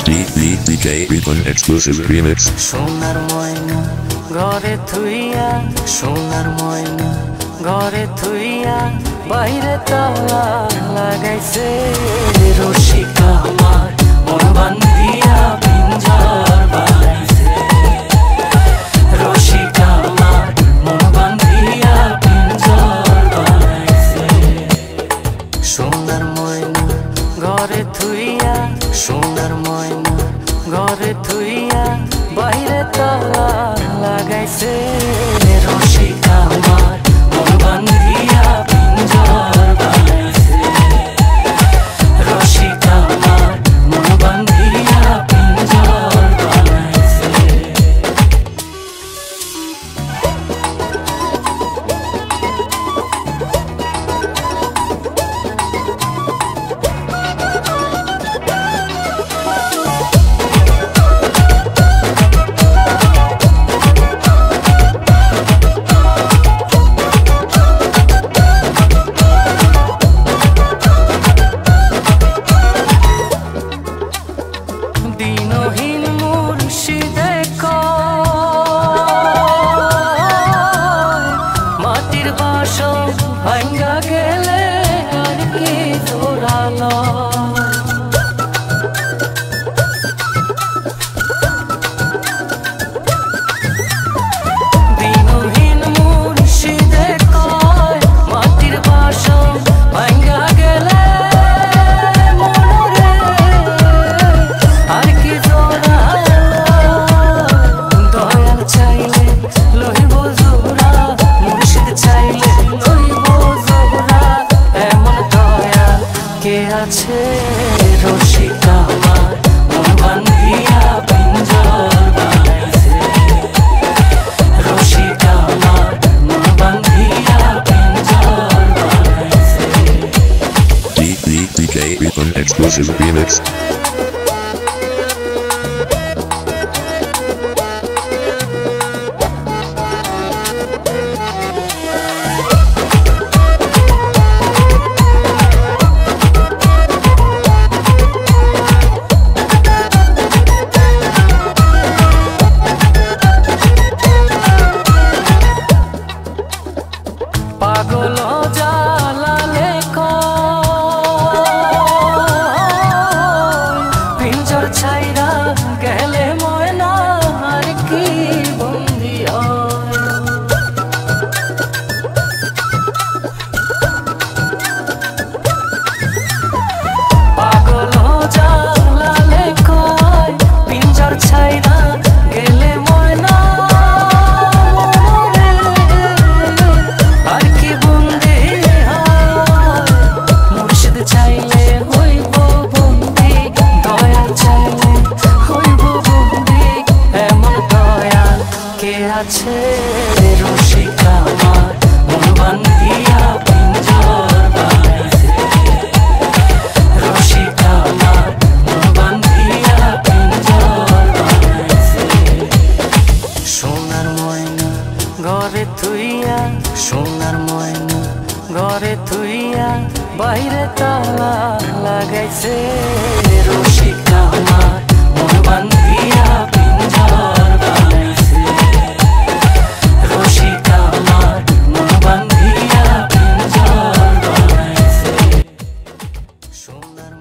DJ Ribbon exclusive remix. সোনার ময়না ঘরে থুইয়া, সোনার ময়না ঘরে থুইয়া, বাইরে তালা লাগাইছে রসিকা আমার মন বান্ধিয়া পিঞ্জর বানাইছে। রসিকা আমার মন বান্ধিয়া পিঞ্জর বানাইছে। সোনার ময়না ঘরে থুইয়া, সোনার ময়না ঘরে থুইয়া, বাইরে তালা লাগাইছে রসিকা আমার মন বান্ধিয়া পিঞ্জর বানাইছে। রসিকা আমার মন বান্ধিয়া পিঞ্জর বানাইছে। দিনহীন মুর্শিদে মাটির বাসন ভাঙ্গা গেলে আর কি জোড়ালো। দিনহীন মুর্শিদে মাটির বাসন ভাঙ্গা গেলে আছে রসিকা আমার মন বান্ধিয়া পিঞ্জর বানাইছে। রসিকা আমার মন বান্ধিয়া পিঞ্জর বানাইছে। DJ Ribbon exclusive remix. পাগল জালালে পিঞ্জর ছাইরা গেলে ময়না আর কি বন্দি হয়। পাগল জালালে পিঞ্জর ছাইরা গেলে ময়না আছে রসিকা আমার মন বান্ধিয়া পিঞ্জর বানাইছে। রসিকা আমার মন বান্ধিয়া পিঞ্জর বানাইছে। সোনার ময়না ঘরে থুইয়া, সোনার ময়না ঘরে থুইয়া, বাইরে তালা লাগাইছে রসিকা আমার মন বান্ধিয়া পিঞ্জর বানাইছে। রসিকা আমার মন বান্ধিয়া পিঞ্জর বানাইছে। সোনার